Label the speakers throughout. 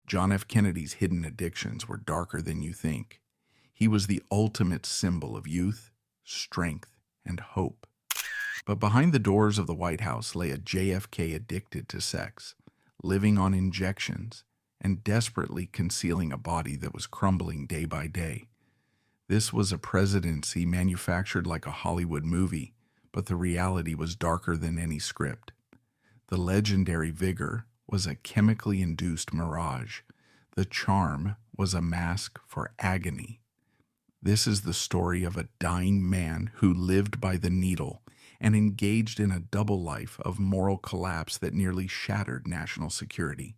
Speaker 1: John F. Kennedy's hidden addictions were darker than you think. He was the ultimate symbol of youth, strength, and hope. But behind the doors of the White House lay a JFK addicted to sex, living on injections, and desperately concealing a body that was crumbling day by day. This was a presidency manufactured like a Hollywood movie, but the reality was darker than any script. The legendary vigor was a chemically induced mirage. The charm was a mask for agony. This is the story of a dying man who lived by the needle and engaged in a double life of moral collapse that nearly shattered national security.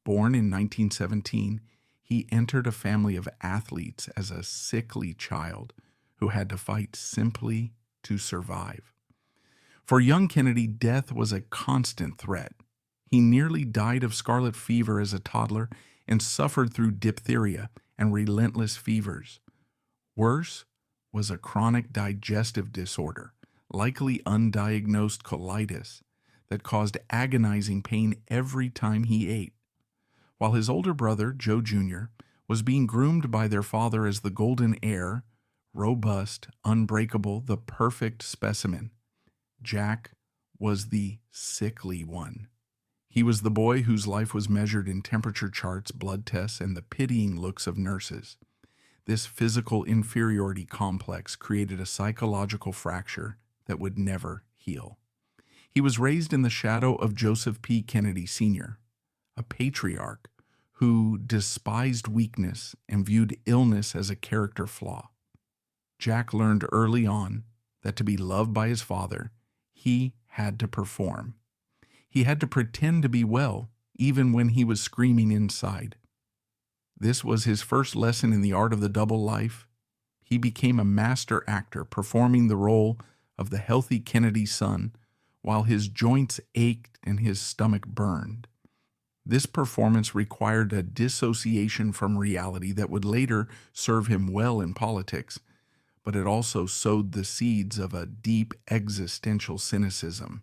Speaker 1: Born in 1917, he entered a family of athletes as a sickly child who had to fight simply to survive. For young Kennedy, death was a constant threat. He nearly died of scarlet fever as a toddler and suffered through diphtheria and relentless fevers. Worse was a chronic digestive disorder, likely undiagnosed colitis, that caused agonizing pain every time he ate. While his older brother, Joe Jr., was being groomed by their father as the golden heir, robust, unbreakable, the perfect specimen, Jack was the sickly one. He was the boy whose life was measured in temperature charts, blood tests, and the pitying looks of nurses. This physical inferiority complex created a psychological fracture that would never heal. He was raised in the shadow of Joseph P. Kennedy Sr., a patriarch who despised weakness and viewed illness as a character flaw. Jack learned early on that to be loved by his father, he had to perform. He had to pretend to be well, even when he was screaming inside. This was his first lesson in the art of the double life. He became a master actor, performing the role of the healthy Kennedy son while his joints ached and his stomach burned. This performance required a dissociation from reality that would later serve him well in politics, but it also sowed the seeds of a deep existential cynicism.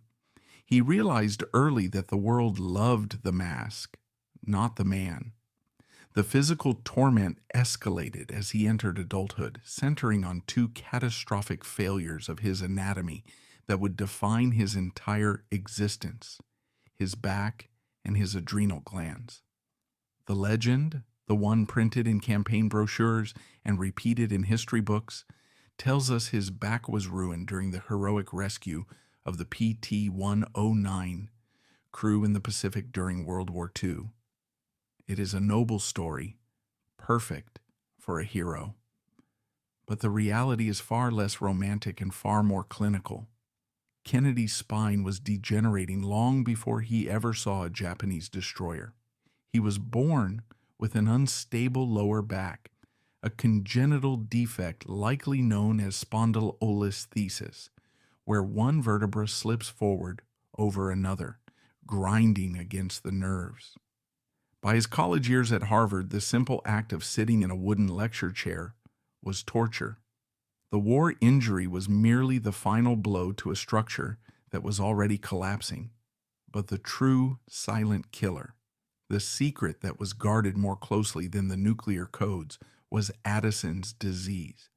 Speaker 1: He realized early that the world loved the mask, not the man. The physical torment escalated as he entered adulthood, centering on two catastrophic failures of his anatomy that would define his entire existence: his back and his adrenal glands. The legend, the one printed in campaign brochures and repeated in history books, tells us his back was ruined during the heroic rescue of the PT-109 crew in the Pacific during World War II. It is a noble story, perfect for a hero. But the reality is far less romantic and far more clinical. Kennedy's spine was degenerating long before he ever saw a Japanese destroyer. He was born with an unstable lower back, a congenital defect likely known as spondylolisthesis, where one vertebra slips forward over another, grinding against the nerves. By his college years at Harvard, the simple act of sitting in a wooden lecture chair was torture. The war injury was merely the final blow to a structure that was already collapsing. But the true silent killer, the secret that was guarded more closely than the nuclear codes, was Addison's disease.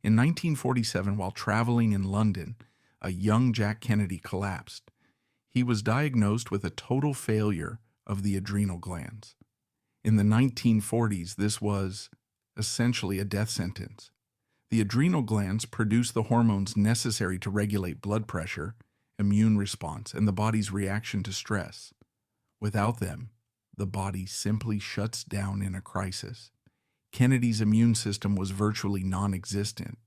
Speaker 1: In 1947, while traveling in London, a young Jack Kennedy collapsed. He was diagnosed with a total failure of the adrenal glands. In the 1940s, this was essentially a death sentence. The adrenal glands produce the hormones necessary to regulate blood pressure, immune response, and the body's reaction to stress. Without them, the body simply shuts down in a crisis. Kennedy's immune system was virtually non-existent.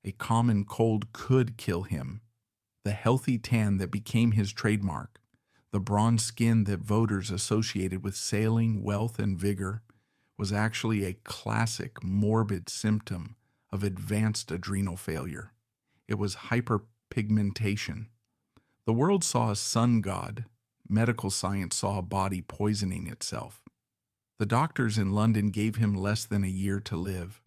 Speaker 1: A common cold could kill him. The healthy tan that became his trademark, the bronze skin that voters associated with sailing, wealth, and vigor, was actually a classic morbid symptom of advanced adrenal failure. It was hyperpigmentation. The world saw a sun god. Medical science saw a body poisoning itself. The doctors in London gave him less than a year to live.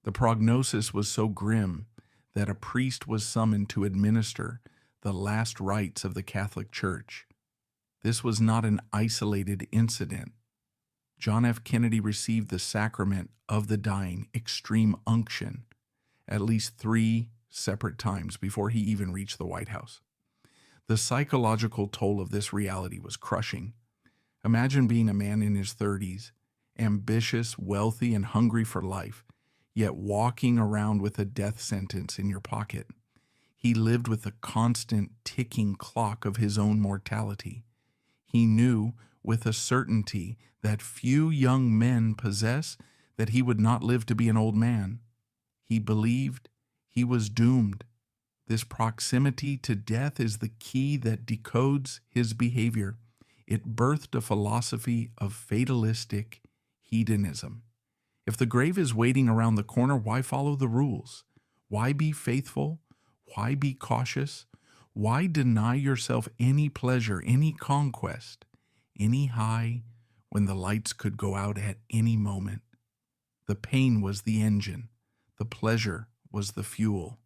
Speaker 1: The prognosis was so grim that a priest was summoned to administer the last rites of the Catholic Church. This was not an isolated incident. John F. Kennedy received the sacrament of the dying, extreme unction, at least 3 separate times before he even reached the White House. The psychological toll of this reality was crushing. Imagine being a man in his 30s, ambitious, wealthy, and hungry for life, yet walking around with a death sentence in your pocket. He lived with the constant ticking clock of his own mortality. He knew with a certainty that few young men possess that he would not live to be an old man. He believed he was doomed. This proximity to death is the key that decodes his behavior. It birthed a philosophy of fatalistic hedonism. If the grave is waiting around the corner, why follow the rules? Why be faithful? Why be cautious? Why deny yourself any pleasure, any conquest, any high when the lights could go out at any moment? The pain was the engine. The pleasure was the fuel.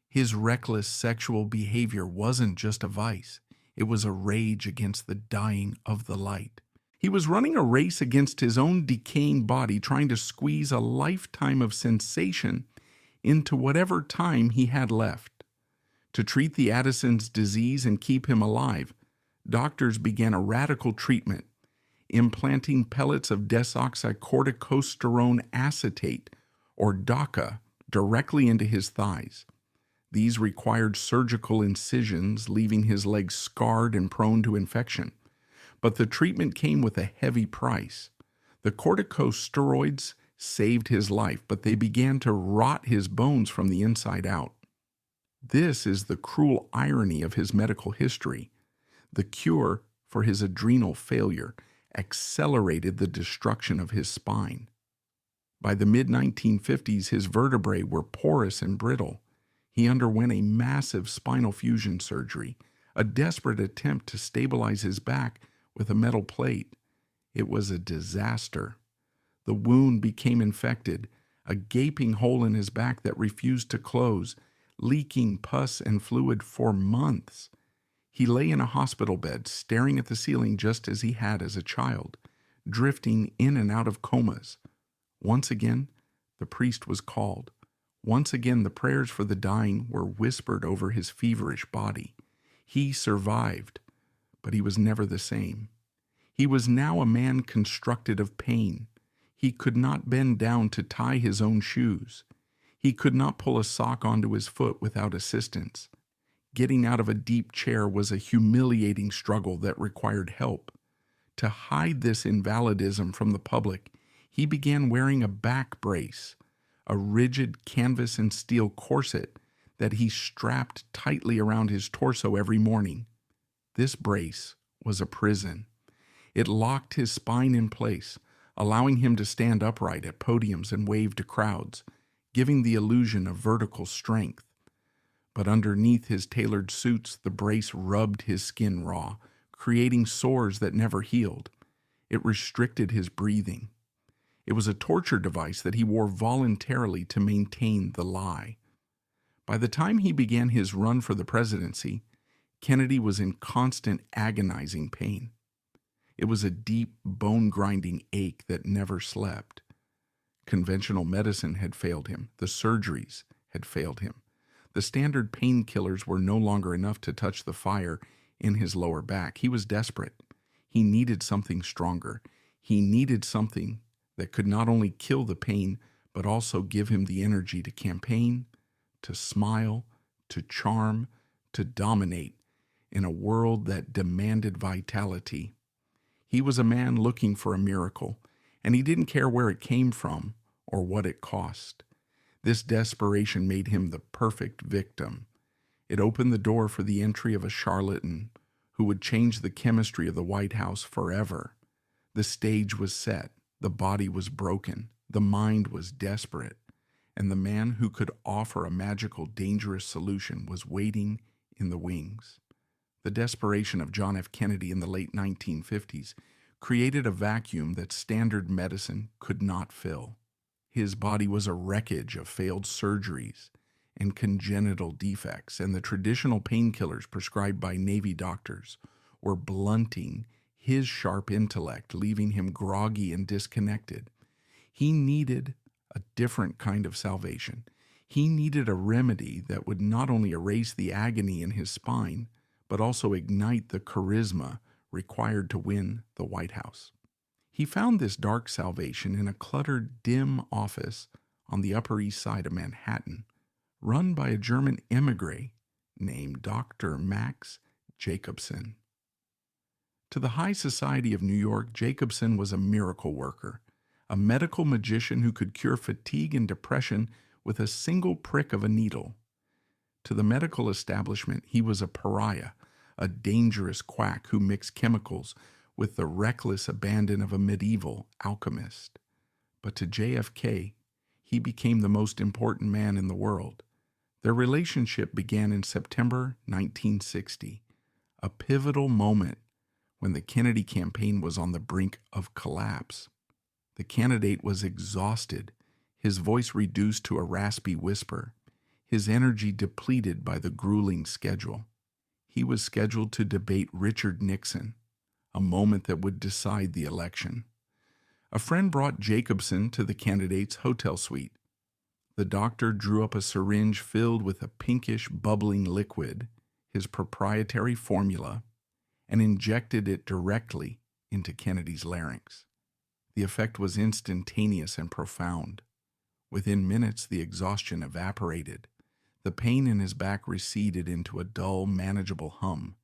Speaker 1: His reckless sexual behavior wasn't just a vice. It was a rage against the dying of the light. He was running a race against his own decaying body, trying to squeeze a lifetime of sensation into whatever time he had left. To treat the Addison's disease and keep him alive, doctors began a radical treatment, implanting pellets of desoxycorticosterone acetate, or DACA, directly into his thighs. These required surgical incisions, leaving his legs scarred and prone to infection. But the treatment came with a heavy price. The corticosteroids saved his life, but they began to rot his bones from the inside out. This is the cruel irony of his medical history. The cure for his adrenal failure accelerated the destruction of his spine. By the mid-1950s, his vertebrae were porous and brittle. He underwent a massive spinal fusion surgery, a desperate attempt to stabilize his back with a metal plate. It was a disaster. The wound became infected, a gaping hole in his back that refused to close, leaking pus and fluid for months. He lay in a hospital bed, staring at the ceiling just as he had as a child, drifting in and out of comas. Once again, the priest was called. Once again, the prayers for the dying were whispered over his feverish body. He survived, but he was never the same. He was now a man constructed of pain. He could not bend down to tie his own shoes. He could not pull a sock onto his foot without assistance. Getting out of a deep chair was a humiliating struggle that required help. To hide this invalidism from the public, he began wearing a back brace, a rigid canvas and steel corset that he strapped tightly around his torso every morning. This brace was a prison. It locked his spine in place, allowing him to stand upright at podiums and wave to crowds, giving the illusion of vertical strength. But underneath his tailored suits, the brace rubbed his skin raw, creating sores that never healed. It restricted his breathing. It was a torture device that he wore voluntarily to maintain the lie. By the time he began his run for the presidency, Kennedy was in constant agonizing pain. It was a deep, bone-grinding ache that never slept. Conventional medicine had failed him. The surgeries had failed him. The standard painkillers were no longer enough to touch the fire in his lower back. He was desperate. He needed something stronger. He needed something that could not only kill the pain, but also give him the energy to campaign, to smile, to charm, to dominate in a world that demanded vitality. He was a man looking for a miracle, and he didn't care where it came from or what it cost. This desperation made him the perfect victim. It opened the door for the entry of a charlatan who would change the chemistry of the White House forever. The stage was set, the body was broken, the mind was desperate, and the man who could offer a magical, dangerous solution was waiting in the wings. The desperation of John F. Kennedy in the late 1950s created a vacuum that standard medicine could not fill. His body was a wreckage of failed surgeries and congenital defects, and the traditional painkillers prescribed by Navy doctors were blunting his sharp intellect, leaving him groggy and disconnected. He needed a different kind of salvation. He needed a remedy that would not only erase the agony in his spine, but also ignite the charisma required to win the White House. He found this dark salvation in a cluttered, dim office on the Upper East Side of Manhattan, run by a German emigre named Dr. Max Jacobson. To the high society of New York, Jacobson was a miracle worker, a medical magician who could cure fatigue and depression with a single prick of a needle. To the medical establishment, he was a pariah, a dangerous quack who mixed chemicals with the reckless abandon of a medieval alchemist. But to JFK, he became the most important man in the world. Their relationship began in September 1960, a pivotal moment when the Kennedy campaign was on the brink of collapse. The candidate was exhausted, his voice reduced to a raspy whisper, his energy depleted by the grueling schedule. He was scheduled to debate Richard Nixon, a moment that would decide the election. A friend brought Jacobson to the candidate's hotel suite. The doctor drew up a syringe filled with a pinkish, bubbling liquid, his proprietary formula, and injected it directly into Kennedy's larynx. The effect was instantaneous and profound. Within minutes, the exhaustion evaporated. The pain in his back receded into a dull, manageable hum.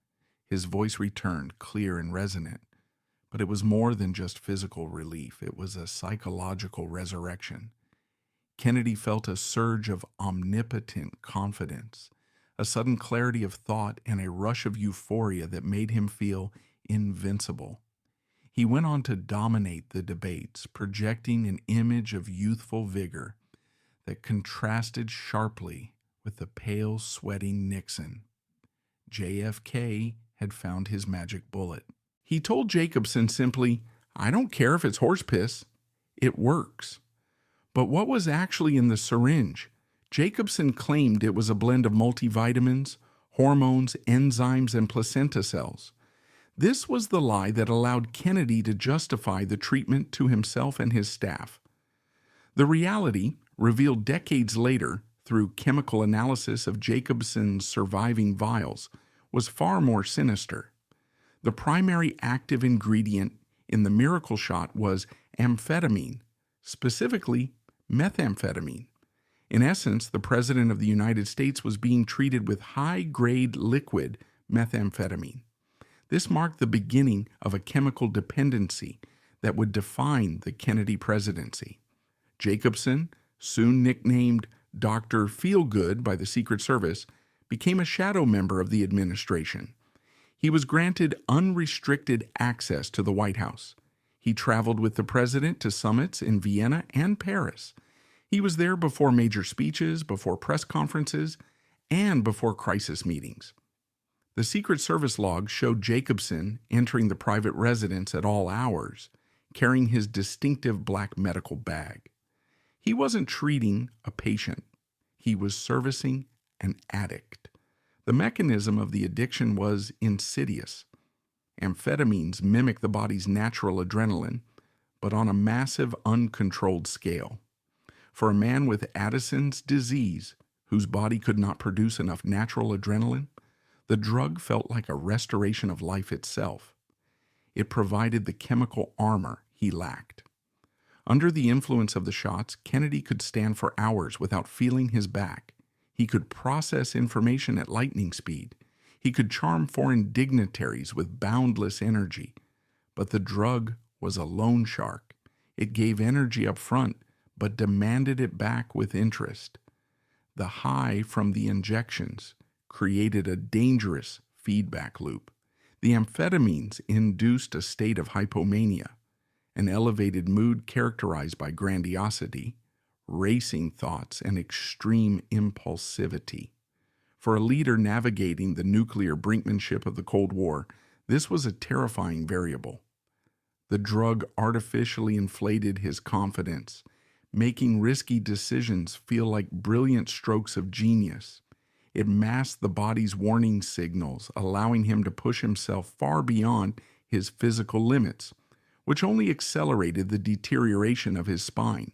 Speaker 1: His voice returned, clear and resonant. But it was more than just physical relief. It was a psychological resurrection. Kennedy felt a surge of omnipotent confidence, a sudden clarity of thought, and a rush of euphoria that made him feel invincible. He went on to dominate the debates, projecting an image of youthful vigor that contrasted sharply with the pale, sweating Nixon. JFK had found his magic bullet. He told Jacobson simply, "I don't care if it's horse piss. It works." But what was actually in the syringe? Jacobson claimed it was a blend of multivitamins, hormones, enzymes, and placenta cells. This was the lie that allowed Kennedy to justify the treatment to himself and his staff. The reality, revealed decades later through chemical analysis of Jacobson's surviving vials, was far more sinister. The primary active ingredient in the miracle shot was amphetamine, specifically methamphetamine. In essence, the President of the United States was being treated with high-grade liquid methamphetamine. This marked the beginning of a chemical dependency that would define the Kennedy presidency. Jacobson, soon nicknamed Dr. Feelgood by the Secret Service, became a shadow member of the administration. He was granted unrestricted access to the White House. He traveled with the president to summits in Vienna and Paris. He was there before major speeches, before press conferences, and before crisis meetings. The Secret Service logs showed Jacobson entering the private residence at all hours, carrying his distinctive black medical bag. He wasn't treating a patient. He was servicing an addict. The mechanism of the addiction was insidious. Amphetamines mimic the body's natural adrenaline, but on a massive, uncontrolled scale. For a man with Addison's disease, whose body could not produce enough natural adrenaline, the drug felt like a restoration of life itself. It provided the chemical armor he lacked. Under the influence of the shots, Kennedy could stand for hours without feeling his back. He could process information at lightning speed. He could charm foreign dignitaries with boundless energy. But the drug was a loan shark. It gave energy up front, but demanded it back with interest. The high from the injections created a dangerous feedback loop. The amphetamines induced a state of hypomania, an elevated mood characterized by grandiosity, racing thoughts, and extreme impulsivity. For a leader navigating the nuclear brinkmanship of the Cold War, this was a terrifying variable. The drug artificially inflated his confidence, making risky decisions feel like brilliant strokes of genius. It masked the body's warning signals, allowing him to push himself far beyond his physical limits, which only accelerated the deterioration of his spine.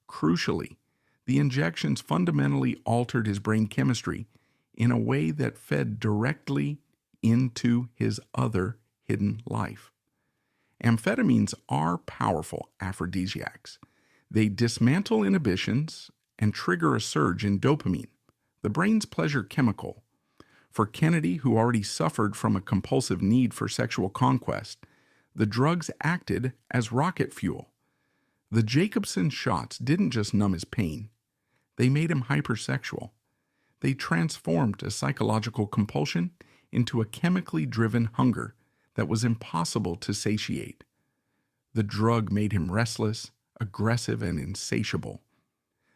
Speaker 1: Crucially, the injections fundamentally altered his brain chemistry in a way that fed directly into his other hidden life. Amphetamines are powerful aphrodisiacs. They dismantle inhibitions and trigger a surge in dopamine, the brain's pleasure chemical. For Kennedy, who already suffered from a compulsive need for sexual conquest, the drugs acted as rocket fuel. The Jacobson shots didn't just numb his pain, they made him hypersexual. They transformed a psychological compulsion into a chemically driven hunger that was impossible to satiate. The drug made him restless, aggressive, and insatiable.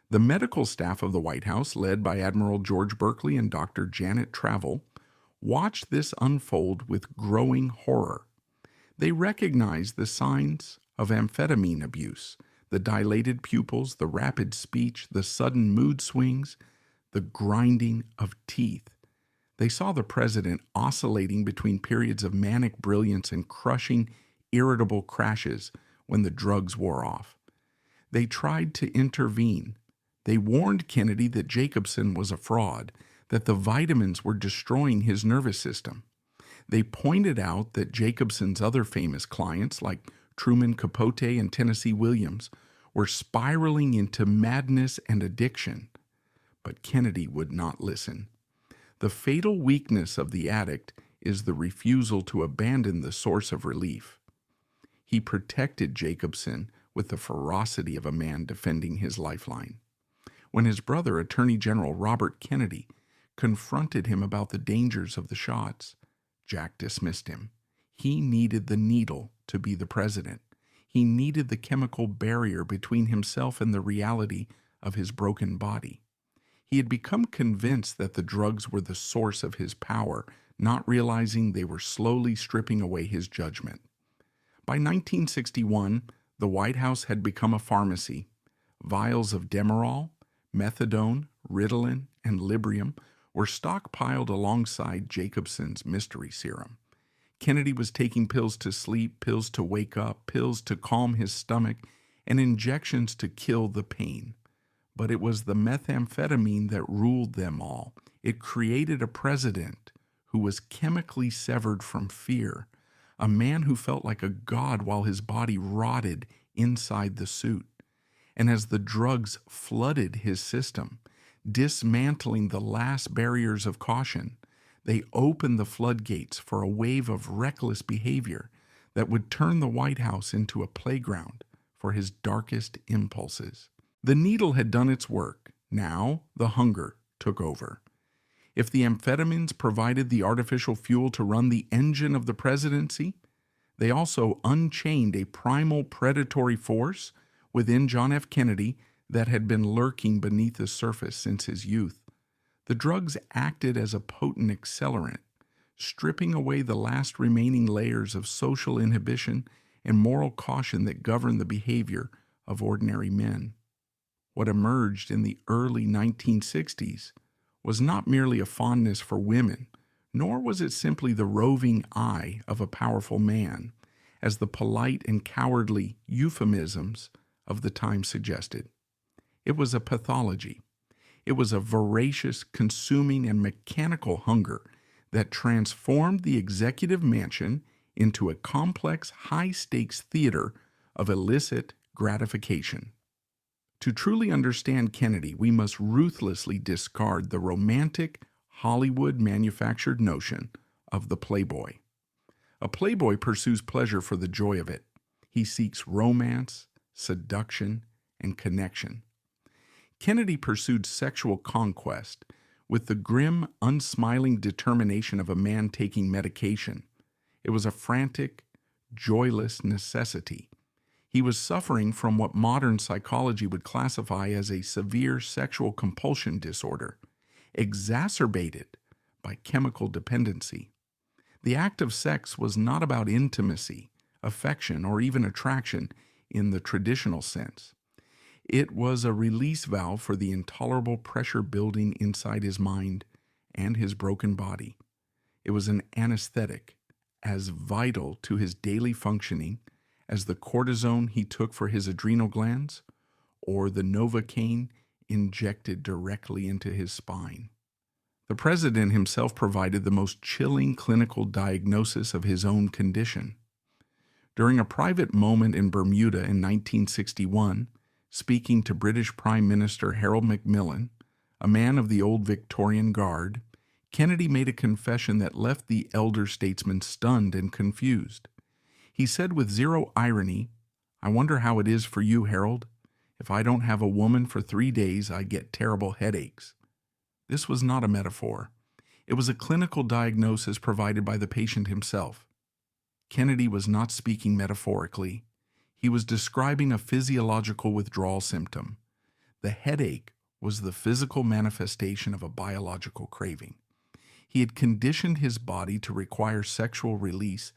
Speaker 1: The medical staff of the White House, led by Admiral George Berkeley and Dr. Janet Travel, watched this unfold with growing horror. They recognized the signs of amphetamine abuse: the dilated pupils, the rapid speech, the sudden mood swings, the grinding of teeth. They saw the president oscillating between periods of manic brilliance and crushing, irritable crashes when the drugs wore off. They tried to intervene. They warned Kennedy that Jacobson was a fraud, that the vitamins were destroying his nervous system. They pointed out that Jacobson's other famous clients, like Truman Capote and Tennessee Williams, were spiraling into madness and addiction. But Kennedy would not listen. The fatal weakness of the addict is the refusal to abandon the source of relief. He protected Jacobson with the ferocity of a man defending his lifeline. When his brother, Attorney General Robert Kennedy, confronted him about the dangers of the shots, Jack dismissed him. He needed the needle to be the president. He needed the chemical barrier between himself and the reality of his broken body. He had become convinced that the drugs were the source of his power, not realizing they were slowly stripping away his judgment. By 1961, the White House had become a pharmacy. Vials of Demerol, methadone, Ritalin, and Librium were stockpiled alongside Jacobson's mystery serum. Kennedy was taking pills to sleep, pills to wake up, pills to calm his stomach, and injections to kill the pain. But it was the methamphetamine that ruled them all. It created a president who was chemically severed from fear, a man who felt like a god while his body rotted inside the suit. And as the drugs flooded his system, dismantling the last barriers of caution, they opened the floodgates for a wave of reckless behavior that would turn the White House into a playground for his darkest impulses. The needle had done its work. Now the hunger took over. If the amphetamines provided the artificial fuel to run the engine of the presidency, they also unchained a primal predatory force within John F. Kennedy that had been lurking beneath the surface since his youth. The drugs acted as a potent accelerant, stripping away the last remaining layers of social inhibition and moral caution that govern the behavior of ordinary men. What emerged in the early 1960s was not merely a fondness for women, nor was it simply the roving eye of a powerful man, as the polite and cowardly euphemisms of the time suggested. It was a pathology. It was a voracious, consuming, and mechanical hunger that transformed the executive mansion into a complex, high-stakes theater of illicit gratification. To truly understand Kennedy, we must ruthlessly discard the romantic, Hollywood-manufactured notion of the playboy. A playboy pursues pleasure for the joy of it. He seeks romance, seduction, and connection. Kennedy pursued sexual conquest with the grim, unsmiling determination of a man taking medication. It was a frantic, joyless necessity. He was suffering from what modern psychology would classify as a severe sexual compulsion disorder, exacerbated by chemical dependency. The act of sex was not about intimacy, affection, or even attraction in the traditional sense. It was a release valve for the intolerable pressure building inside his mind and his broken body. It was an anesthetic, as vital to his daily functioning as the cortisone he took for his adrenal glands or the Novocaine injected directly into his spine. The president himself provided the most chilling clinical diagnosis of his own condition. During a private moment in Bermuda in 1961, speaking to British Prime Minister Harold Macmillan, a man of the old Victorian Guard, Kennedy made a confession that left the elder statesman stunned and confused. He said with zero irony, "I wonder how it is for you, Harold. If I don't have a woman for 3 days, I get terrible headaches." This was not a metaphor. It was a clinical diagnosis provided by the patient himself. Kennedy was not speaking metaphorically. He was describing a physiological withdrawal symptom. The headache was the physical manifestation of a biological craving. He had conditioned his body to require sexual release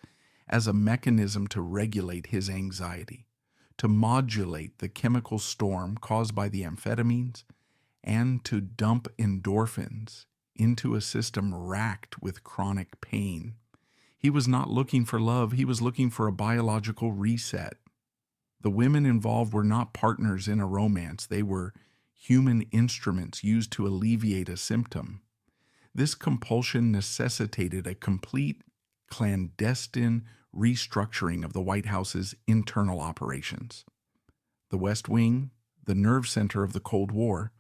Speaker 1: as a mechanism to regulate his anxiety, to modulate the chemical storm caused by the amphetamines, and to dump endorphins into a system racked with chronic pain. He was not looking for love, he was looking for a biological reset. The women involved were not partners in a romance, they were human instruments used to alleviate a symptom. This compulsion necessitated a complete clandestine restructuring of the White House's internal operations. The West Wing, the nerve center of the Cold War,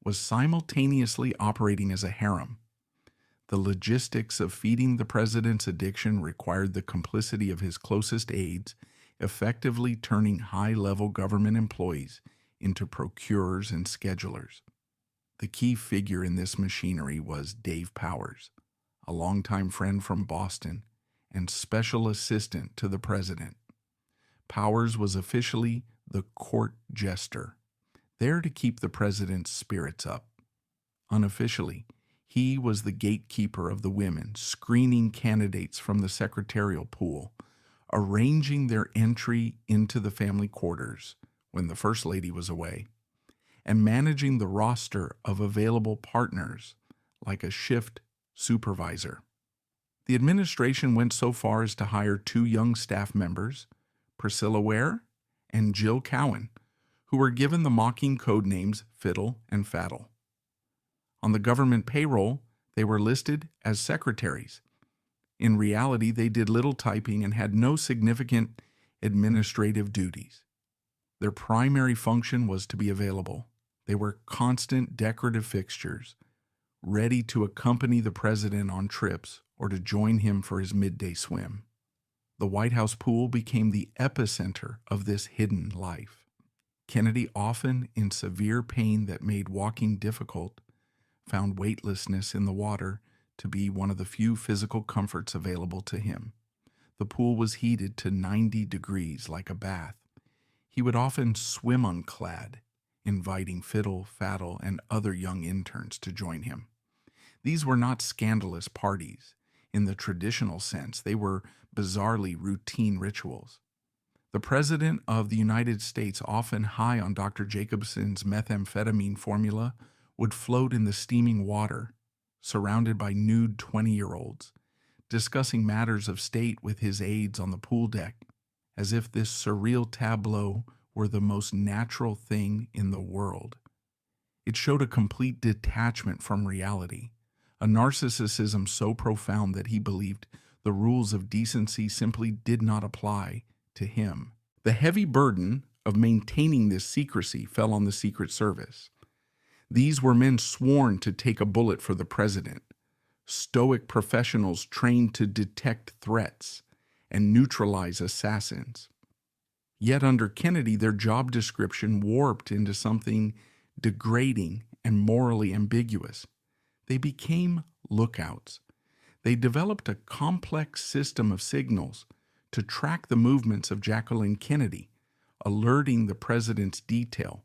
Speaker 1: was simultaneously operating as a harem. The logistics of feeding the president's addiction required the complicity of his closest aides, effectively turning high-level government employees into procurers and schedulers. The key figure in this machinery was Dave Powers, a longtime friend from Boston and special assistant to the president. Powers was officially the court jester, there to keep the president's spirits up. Unofficially, he was the gatekeeper of the women, screening candidates from the secretarial pool, arranging their entry into the family quarters when the First Lady was away, and managing the roster of available partners like a shift supervisor. The administration went so far as to hire 2 young staff members, Priscilla Ware and Jill Cowan, who were given the mocking code names Fiddle and Faddle. On the government payroll, they were listed as secretaries. In reality, they did little typing and had no significant administrative duties. Their primary function was to be available. They were constant decorative fixtures, ready to accompany the president on trips or to join him for his midday swim. The White House pool became the epicenter of this hidden life. Kennedy, often in severe pain that made walking difficult, found weightlessness in the water to be one of the few physical comforts available to him. The pool was heated to 90 degrees like a bath. He would often swim unclad, inviting Fiddle, Faddle, and other young interns to join him. These were not scandalous parties. In the traditional sense, they were bizarrely routine rituals. The President of the United States, often high on Dr. Jacobson's methamphetamine formula, would float in the steaming water, surrounded by nude 20-year-olds, discussing matters of state with his aides on the pool deck, as if this surreal tableau were the most natural thing in the world. It showed a complete detachment from reality, a narcissism so profound that he believed the rules of decency simply did not apply to him. The heavy burden of maintaining this secrecy fell on the Secret Service. These were men sworn to take a bullet for the president, stoic professionals trained to detect threats and neutralize assassins. Yet under Kennedy, their job description warped into something degrading and morally ambiguous. They became lookouts. They developed a complex system of signals to track the movements of Jacqueline Kennedy, alerting the president's detail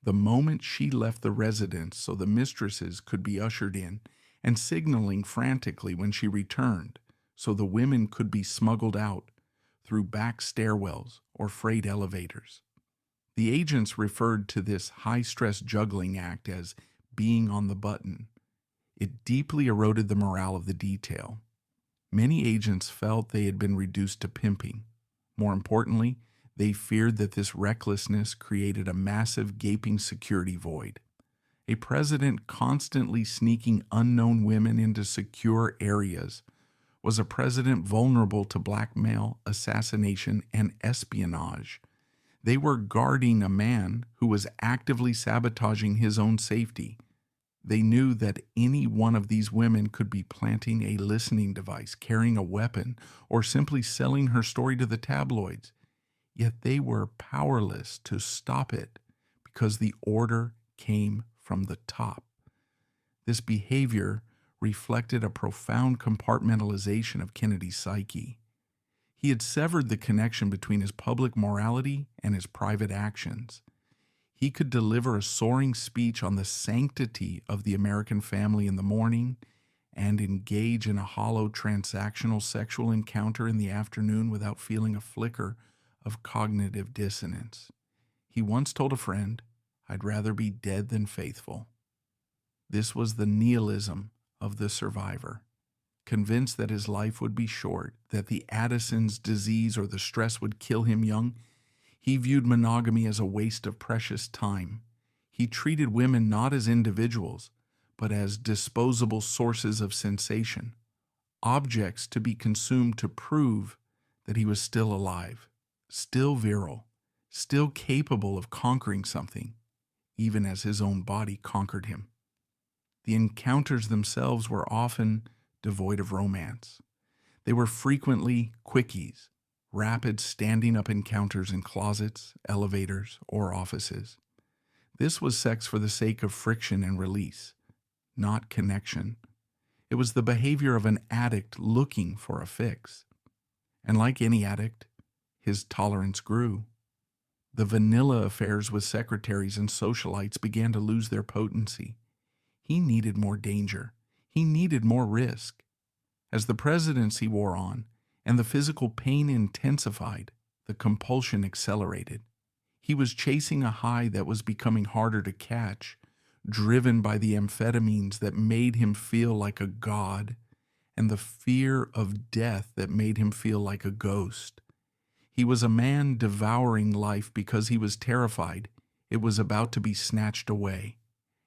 Speaker 1: the moment she left the residence so the mistresses could be ushered in, and signaling frantically when she returned so the women could be smuggled out through back stairwells or freight elevators. The agents referred to this high-stress juggling act as being on the button. It deeply eroded the morale of the detail. Many agents felt they had been reduced to pimping. More importantly, they feared that this recklessness created a massive gaping security void. A president constantly sneaking unknown women into secure areas was a president vulnerable to blackmail, assassination, and espionage. They were guarding a man who was actively sabotaging his own safety. They knew that any one of these women could be planting a listening device, carrying a weapon, or simply selling her story to the tabloids. Yet they were powerless to stop it because the order came from the top. This behavior reflected a profound compartmentalization of Kennedy's psyche. He had severed the connection between his public morality and his private actions. He could deliver a soaring speech on the sanctity of the American family in the morning and engage in a hollow transactional sexual encounter in the afternoon without feeling a flicker of cognitive dissonance. He once told a friend, "I'd rather be dead than faithful." This was the nihilism of the survivor. Convinced that his life would be short, that the Addison's disease or the stress would kill him young, he viewed monogamy as a waste of precious time. He treated women not as individuals, but as disposable sources of sensation, objects to be consumed to prove that he was still alive, still virile, still capable of conquering something, even as his own body conquered him. The encounters themselves were often devoid of romance. They were frequently quickies, rapid standing-up encounters in closets, elevators, or offices. This was sex for the sake of friction and release, not connection. It was the behavior of an addict looking for a fix. And like any addict, his tolerance grew. The vanilla affairs with secretaries and socialites began to lose their potency. He needed more danger. He needed more risk. As the presidency wore on and the physical pain intensified, the compulsion accelerated. He was chasing a high that was becoming harder to catch, driven by the amphetamines that made him feel like a god and the fear of death that made him feel like a ghost. He was a man devouring life because he was terrified it was about to be snatched away.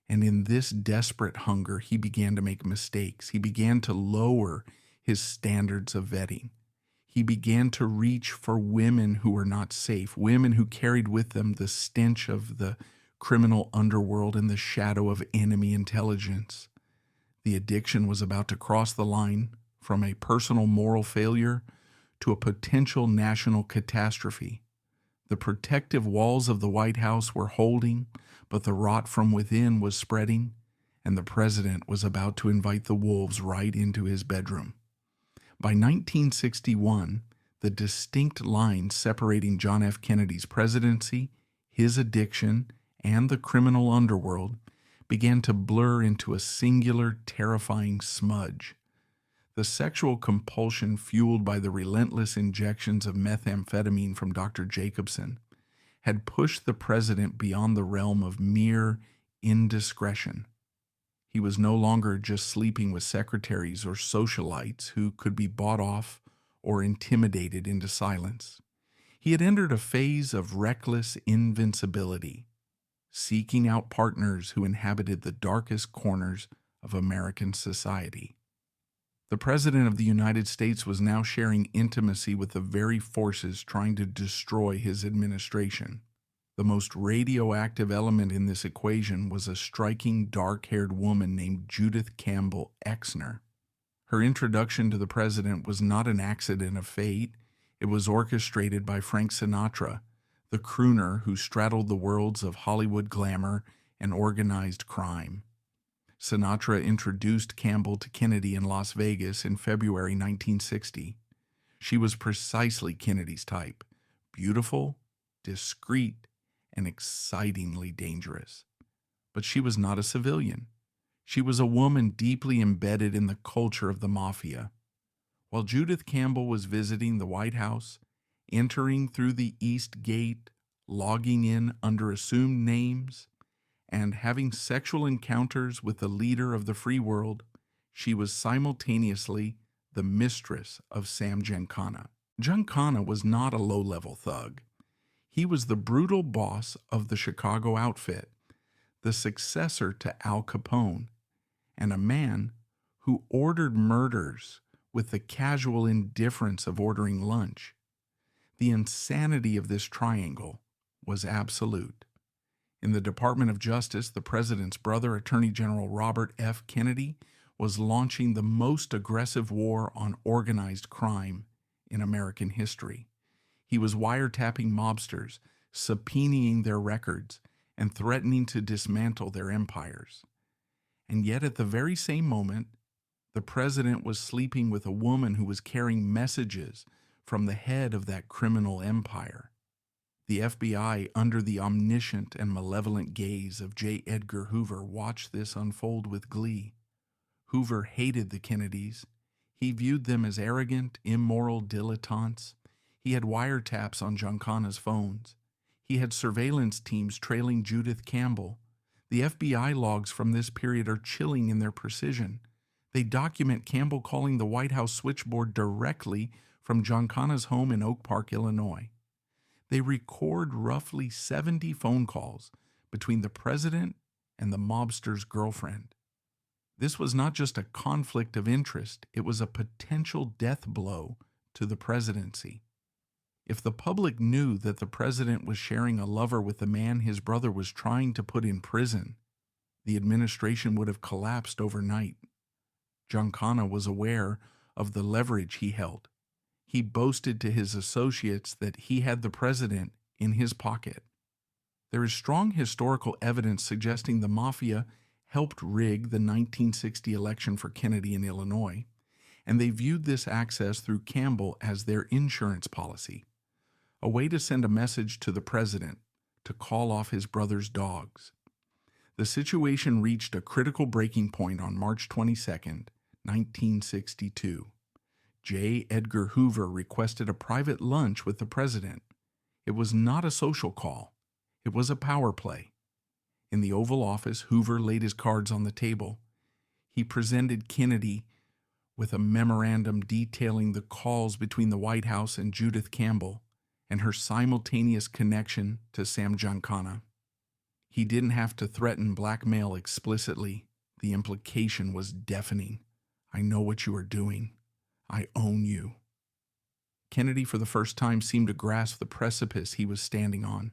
Speaker 1: And in this desperate hunger, he began to make mistakes. He began to lower his standards of vetting. He began to reach for women who were not safe, women who carried with them the stench of the criminal underworld and the shadow of enemy intelligence. The addiction was about to cross the line from a personal moral failure to a potential national catastrophe. The protective walls of the White House were holding, but the rot from within was spreading, and the president was about to invite the wolves right into his bedroom. By 1961, the distinct line separating John F. Kennedy's presidency, his addiction, and the criminal underworld began to blur into a singular, terrifying smudge. The sexual compulsion fueled by the relentless injections of methamphetamine from Dr. Jacobson had pushed the president beyond the realm of mere indiscretion. He was no longer just sleeping with secretaries or socialites who could be bought off or intimidated into silence. He had entered a phase of reckless invincibility, seeking out partners who inhabited the darkest corners of American society. The President of the United States was now sharing intimacy with the very forces trying to destroy his administration. The most radioactive element in this equation was a striking dark-haired woman named Judith Campbell Exner. Her introduction to the President was not an accident of fate. It was orchestrated by Frank Sinatra, the crooner who straddled the worlds of Hollywood glamour and organized crime. Sinatra introduced Campbell to Kennedy in Las Vegas in February 1960. She was precisely Kennedy's type, beautiful, discreet, and excitingly dangerous. But she was not a civilian. She was a woman deeply embedded in the culture of the Mafia. While Judith Campbell was visiting the White House, entering through the East Gate, logging in under assumed names, and having sexual encounters with the leader of the free world, she was simultaneously the mistress of Sam Giancana. Giancana was not a low-level thug. He was the brutal boss of the Chicago outfit, the successor to Al Capone, and a man who ordered murders with the casual indifference of ordering lunch. The insanity of this triangle was absolute. In the Department of Justice, the president's brother, Attorney General Robert F. Kennedy, was launching the most aggressive war on organized crime in American history. He was wiretapping mobsters, subpoenaing their records, and threatening to dismantle their empires. And yet at the very same moment, the president was sleeping with a woman who was carrying messages from the head of that criminal empire. The FBI, under the omniscient and malevolent gaze of J. Edgar Hoover, watched this unfold with glee. Hoover hated the Kennedys. He viewed them as arrogant, immoral dilettantes. He had wiretaps on Giancana's phones. He had surveillance teams trailing Judith Campbell. The FBI logs from this period are chilling in their precision. They document Campbell calling the White House switchboard directly from Giancana's home in Oak Park, Illinois. They record roughly 70 phone calls between the president and the mobster's girlfriend. This was not just a conflict of interest, it was a potential death blow to the presidency. If the public knew that the president was sharing a lover with the man his brother was trying to put in prison, the administration would have collapsed overnight. Giancana was aware of the leverage he held. He boasted to his associates that he had the president in his pocket. There is strong historical evidence suggesting the Mafia helped rig the 1960 election for Kennedy in Illinois, and they viewed this access through Campbell as their insurance policy, a way to send a message to the president to call off his brother's dogs. The situation reached a critical breaking point on March 22, 1962. J. Edgar Hoover requested a private lunch with the president. It was not a social call. It was a power play. In the Oval Office, Hoover laid his cards on the table. He presented Kennedy with a memorandum detailing the calls between the White House and Judith Campbell and her simultaneous connection to Sam Giancana. He didn't have to threaten blackmail explicitly. The implication was deafening. I know what you are doing. I own you. Kennedy, for the first time, seemed to grasp the precipice he was standing on.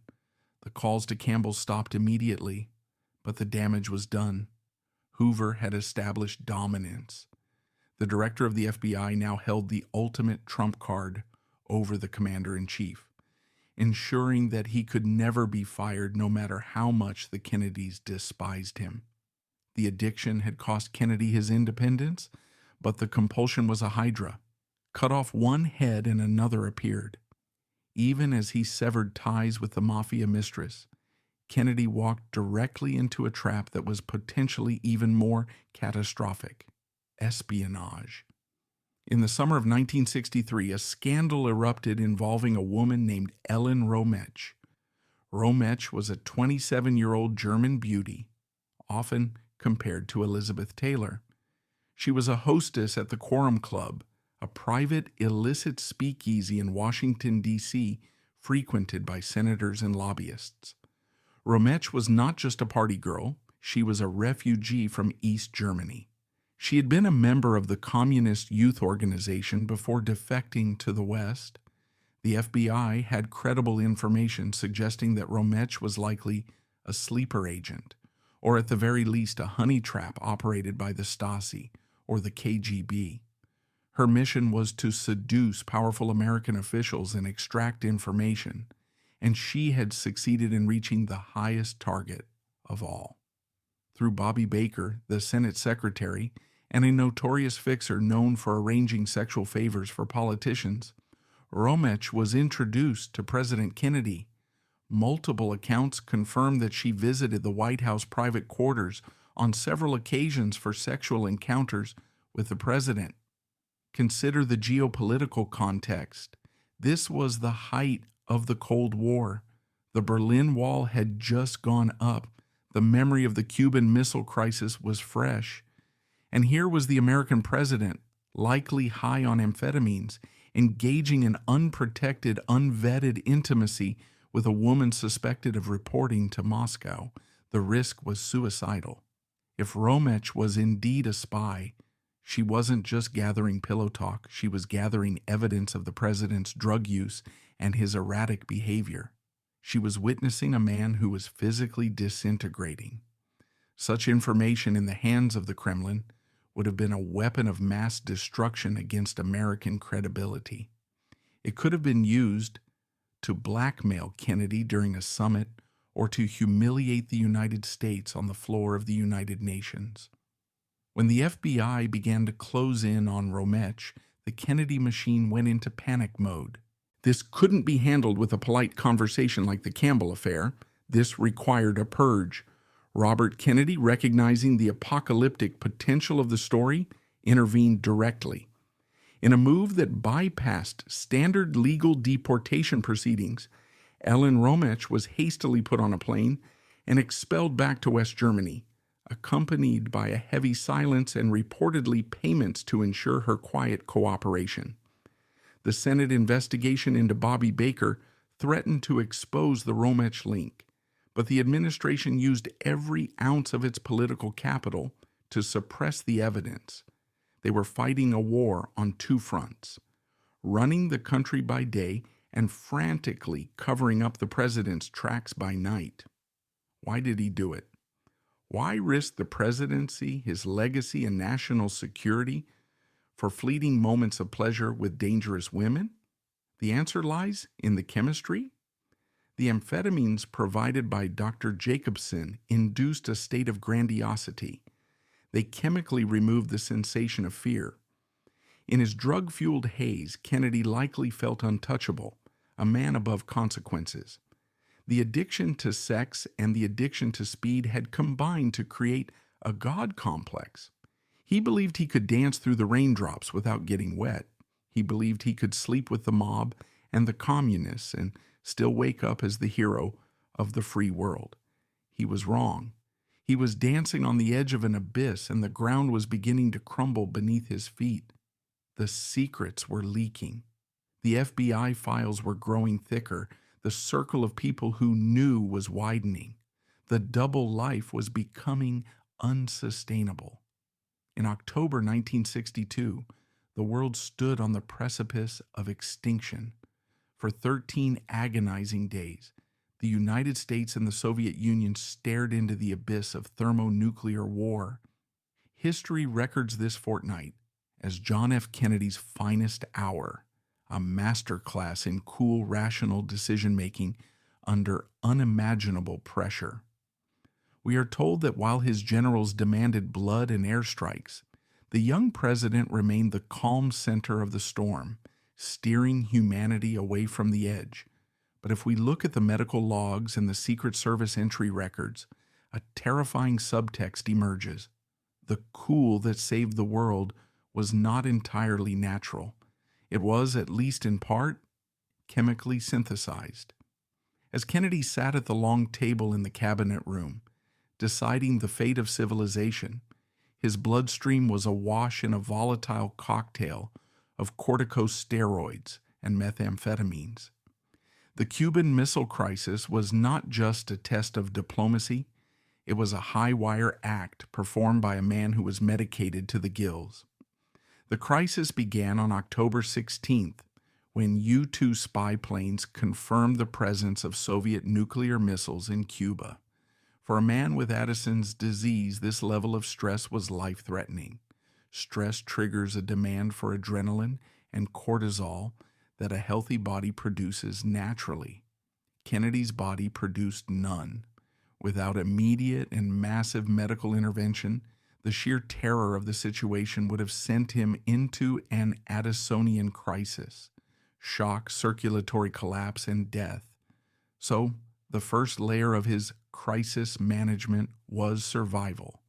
Speaker 1: The calls to Campbell stopped immediately, but the damage was done. Hoover had established dominance. The director of the FBI now held the ultimate trump card over the commander-in-chief, ensuring that he could never be fired no matter how much the Kennedys despised him. The addiction had cost Kennedy his independence, but the compulsion was a hydra. Cut off one head and another appeared. Even as he severed ties with the Mafia mistress, Kennedy walked directly into a trap that was potentially even more catastrophic: espionage. In the summer of 1963, a scandal erupted involving a woman named Ellen Romech. Romech was a 27-year-old German beauty, often compared to Elizabeth Taylor. She was a hostess at the Quorum Club, a private illicit speakeasy in Washington, D.C., frequented by senators and lobbyists. Romech was not just a party girl, she was a refugee from East Germany. She had been a member of the Communist Youth Organization before defecting to the West. The FBI had credible information suggesting that Romech was likely a sleeper agent, or at the very least a honey trap operated by the Stasi or the KGB. Her mission was to seduce powerful American officials and extract information, and she had succeeded in reaching the highest target of all. Through Bobby Baker, the Senate secretary, and a notorious fixer known for arranging sexual favors for politicians, Romech was introduced to President Kennedy. Multiple accounts confirm that she visited the White House private quarters on several occasions for sexual encounters with the president. Consider the geopolitical context. This was the height of the Cold War. The Berlin Wall had just gone up. The memory of the Cuban Missile Crisis was fresh. And here was the American president likely high on amphetamines, engaging in unprotected, unvetted intimacy with a woman suspected of reporting to Moscow. The risk was suicidal. If Romech was indeed a spy, she wasn't just gathering pillow talk, she was gathering evidence of the president's drug use and his erratic behavior. She was witnessing a man who was physically disintegrating. Such information in the hands of the Kremlin would have been a weapon of mass destruction against American credibility. It could have been used to blackmail Kennedy during a summit or to humiliate the United States on the floor of the United Nations. When the FBI began to close in on Romech, the Kennedy machine went into panic mode. This couldn't be handled with a polite conversation like the Campbell affair. This required a purge. Robert Kennedy, recognizing the apocalyptic potential of the story, intervened directly. In a move that bypassed standard legal deportation proceedings, Ellen Romech was hastily put on a plane and expelled back to West Germany, accompanied by a heavy silence and reportedly payments to ensure her quiet cooperation. The Senate investigation into Bobby Baker threatened to expose the Romech link, but the administration used every ounce of its political capital to suppress the evidence. They were fighting a war on two fronts, running the country by day and frantically covering up the president's tracks by night. Why did he do it? Why risk the presidency, his legacy, and national security for fleeting moments of pleasure with dangerous women? The answer lies in the chemistry. The amphetamines provided by Dr. Jacobson induced a state of grandiosity. They chemically removed the sensation of fear. In his drug-fueled haze, Kennedy likely felt untouchable, a man above consequences. The addiction to sex and the addiction to speed had combined to create a God complex. He believed he could dance through the raindrops without getting wet. He believed he could sleep with the mob and the communists and still wake up as the hero of the free world. He was wrong. He was dancing on the edge of an abyss, and the ground was beginning to crumble beneath his feet. The secrets were leaking. The FBI files were growing thicker. The circle of people who knew was widening. The double life was becoming unsustainable. In October 1962, the world stood on the precipice of extinction. For 13 agonizing days, the United States and the Soviet Union stared into the abyss of thermonuclear war. History records this fortnight as John F. Kennedy's finest hour, a masterclass in cool, rational decision-making under unimaginable pressure. We are told that while his generals demanded blood and airstrikes, the young president remained the calm center of the storm, steering humanity away from the edge. But if we look at the medical logs and the Secret Service entry records, a terrifying subtext emerges. The cool that saved the world was not entirely natural. It was, at least in part, chemically synthesized. As Kennedy sat at the long table in the cabinet room, deciding the fate of civilization, his bloodstream was awash in a volatile cocktail of corticosteroids and methamphetamines. The Cuban Missile Crisis was not just a test of diplomacy, it was a high-wire act performed by a man who was medicated to the gills. The crisis began on October 16th, when U-2 spy planes confirmed the presence of Soviet nuclear missiles in Cuba. For a man with Addison's disease, this level of stress was life-threatening. Stress triggers a demand for adrenaline and cortisol that a healthy body produces naturally. Kennedy's body produced none. Without immediate and massive medical intervention, the sheer terror of the situation would have sent him into an Addisonian crisis, shock, circulatory collapse, and death. So, the first layer of his crisis management was survival.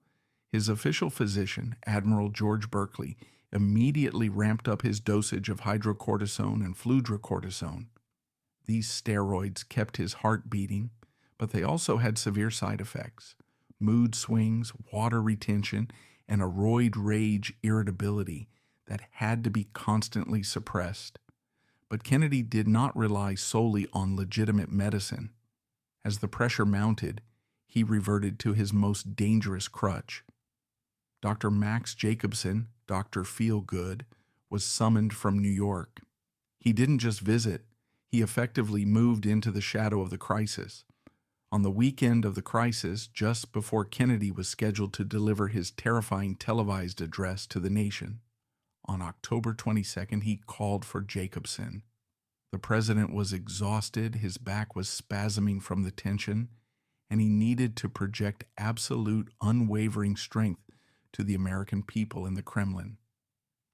Speaker 1: His official physician, Admiral George Berkeley, immediately ramped up his dosage of hydrocortisone and fludrocortisone. These steroids kept his heart beating, but they also had severe side effects: mood swings, water retention, and a roid rage irritability that had to be constantly suppressed. But Kennedy did not rely solely on legitimate medicine. As the pressure mounted, he reverted to his most dangerous crutch. Dr. Max Jacobson, Dr. Feelgood, was summoned from New York. He didn't just visit, he effectively moved into the shadow of the crisis. On the weekend of the crisis, just before Kennedy was scheduled to deliver his terrifying televised address to the nation, on October 22nd, he called for Jacobson. The president was exhausted, his back was spasming from the tension, and he needed to project absolute, unwavering strength to the American people in the Kremlin.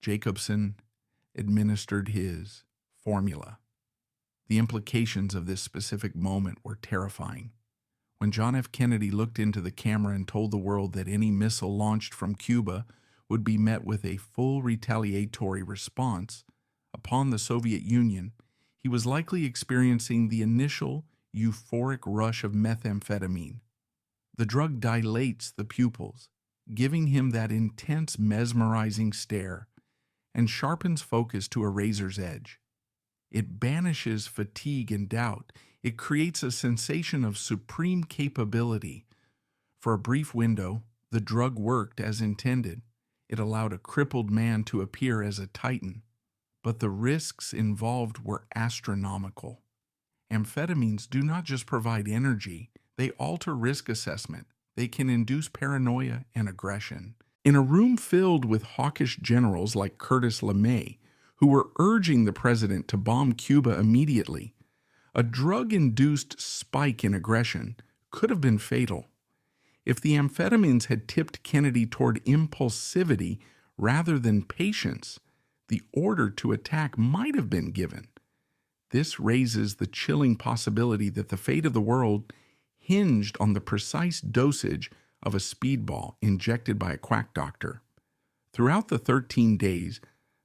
Speaker 1: Jacobson administered his formula. The implications of this specific moment were terrifying. When John F. Kennedy looked into the camera and told the world that any missile launched from Cuba would be met with a full retaliatory response upon the Soviet Union, he was likely experiencing the initial euphoric rush of methamphetamine. The drug dilates the pupils, giving him that intense, mesmerizing stare, and sharpens focus to a razor's edge. It banishes fatigue and doubt. It creates a sensation of supreme capability. For a brief window, the drug worked as intended. It allowed a crippled man to appear as a titan. But the risks involved were astronomical. Amphetamines do not just provide energy, they alter risk assessment. They can induce paranoia and aggression. In a room filled with hawkish generals like Curtis LeMay, who were urging the president to bomb Cuba immediately, a drug-induced spike in aggression could have been fatal. If the amphetamines had tipped Kennedy toward impulsivity rather than patience, the order to attack might have been given. This raises the chilling possibility that the fate of the world hinged on the precise dosage of a speedball injected by a quack doctor. Throughout the 13 days,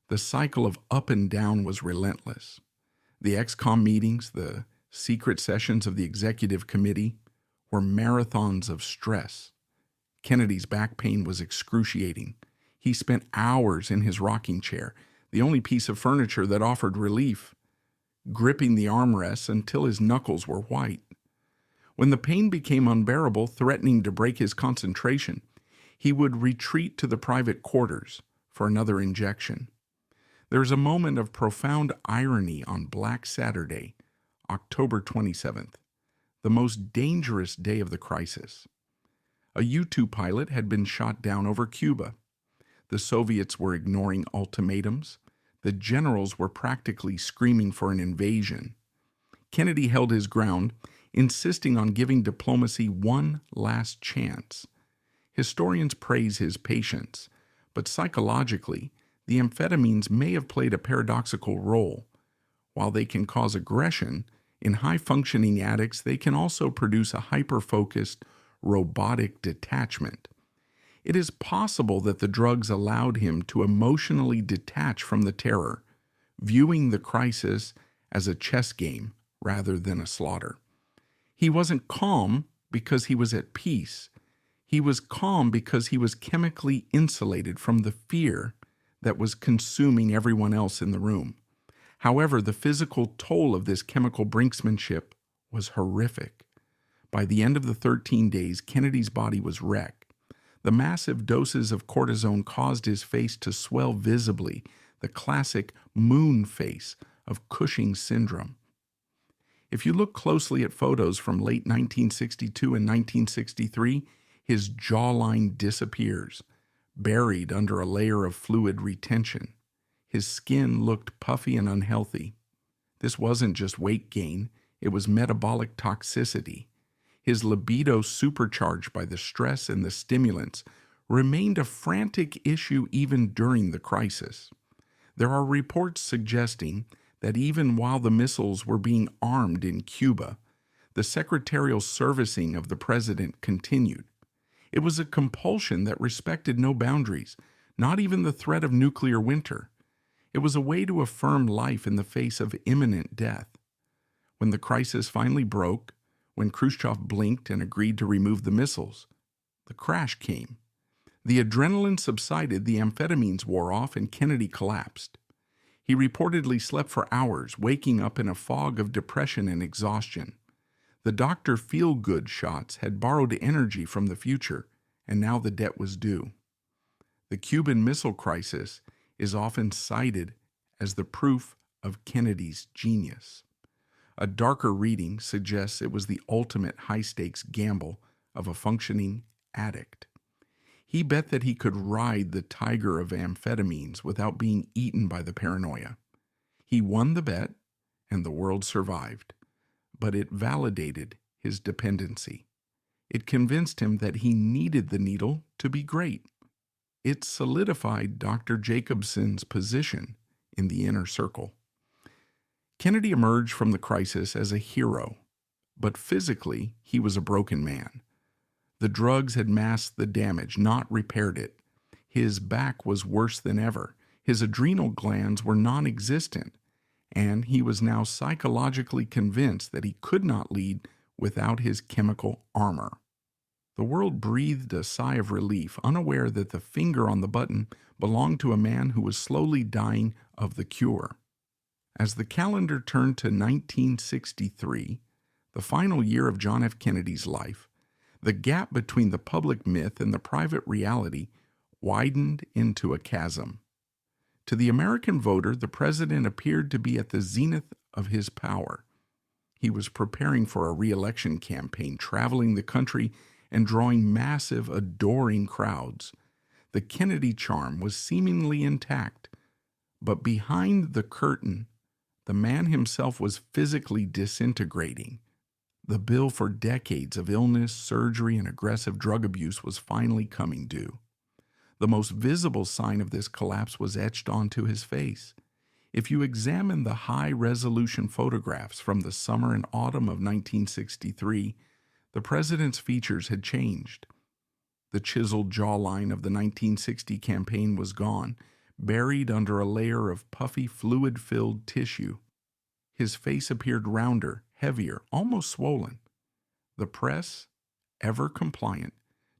Speaker 1: the cycle of up and down was relentless. The ExComm meetings, the secret sessions of the executive committee, were marathons of stress. Kennedy's back pain was excruciating. He spent hours in his rocking chair, the only piece of furniture that offered relief, gripping the armrests until his knuckles were white. When the pain became unbearable, threatening to break his concentration, he would retreat to the private quarters for another injection. There is a moment of profound irony on Black Saturday, October 27th, the most dangerous day of the crisis. A U-2 pilot had been shot down over Cuba. The Soviets were ignoring ultimatums. The generals were practically screaming for an invasion. Kennedy held his ground, insisting on giving diplomacy one last chance. Historians praise his patience, but psychologically, the amphetamines may have played a paradoxical role. While they can cause aggression, in high-functioning addicts, they can also produce a hyper-focused, robotic detachment. It is possible that the drugs allowed him to emotionally detach from the terror, viewing the crisis as a chess game rather than a slaughter. He wasn't calm because he was at peace. He was calm because he was chemically insulated from the fear that was consuming everyone else in the room. However, the physical toll of this chemical brinksmanship was horrific. By the end of the 13 days, Kennedy's body was wrecked. The massive doses of cortisone caused his face to swell visibly, the classic moon face of Cushing's syndrome. If you look closely at photos from late 1962 and 1963, his jawline disappears, buried under a layer of fluid retention. His skin looked puffy and unhealthy. This wasn't just weight gain, it was metabolic toxicity. His libido, supercharged by the stress and the stimulants, remained a frantic issue even during the crisis. There are reports suggesting that even while the missiles were being armed in Cuba, the secretarial servicing of the president continued. It was a compulsion that respected no boundaries, not even the threat of nuclear winter. It was a way to affirm life in the face of imminent death. When the crisis finally broke, when Khrushchev blinked and agreed to remove the missiles, the crash came. The adrenaline subsided, the amphetamines wore off, and Kennedy collapsed. He reportedly slept for hours, waking up in a fog of depression and exhaustion. The Dr. Feelgood shots had borrowed energy from the future, and now the debt was due. The Cuban Missile Crisis is often cited as the proof of Kennedy's genius. A darker reading suggests it was the ultimate high-stakes gamble of a functioning addict. He bet that he could ride the tiger of amphetamines without being eaten by the paranoia. He won the bet, and the world survived. But it validated his dependency. It convinced him that he needed the needle to be great. It solidified Dr. Jacobson's position in the inner circle. Kennedy emerged from the crisis as a hero, but physically he was a broken man. The drugs had masked the damage, not repaired it. His back was worse than ever. His adrenal glands were non-existent, and he was now psychologically convinced that he could not lead without his chemical armor. The world breathed a sigh of relief, unaware that the finger on the button belonged to a man who was slowly dying of the cure. As the calendar turned to 1963, the final year of John F. Kennedy's life, the gap between the public myth and the private reality widened into a chasm. To the American voter, the president appeared to be at the zenith of his power. He was preparing for a re-election campaign, traveling the country and drawing massive, adoring crowds. The Kennedy charm was seemingly intact, but behind the curtain, the man himself was physically disintegrating. The bill for decades of illness, surgery, and aggressive drug abuse was finally coming due. The most visible sign of this collapse was etched onto his face. If you examine the high-resolution photographs from the summer and autumn of 1963, the president's features had changed. The chiseled jawline of the 1960 campaign was gone, buried under a layer of puffy, fluid-filled tissue. His face appeared rounder, heavier, almost swollen. The press, ever compliant,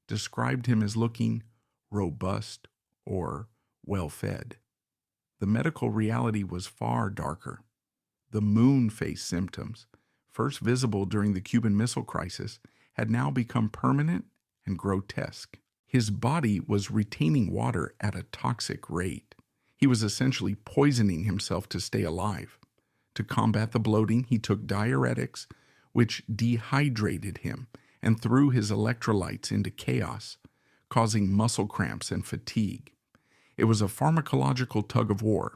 Speaker 1: described him as looking robust or well-fed. The medical reality was far darker. The moon face symptoms, first visible during the Cuban Missile Crisis, had now become permanent and grotesque. His body was retaining water at a toxic rate. He was essentially poisoning himself to stay alive. To combat the bloating, he took diuretics, which dehydrated him and threw his electrolytes into chaos, causing muscle cramps and fatigue. It was a pharmacological tug-of-war.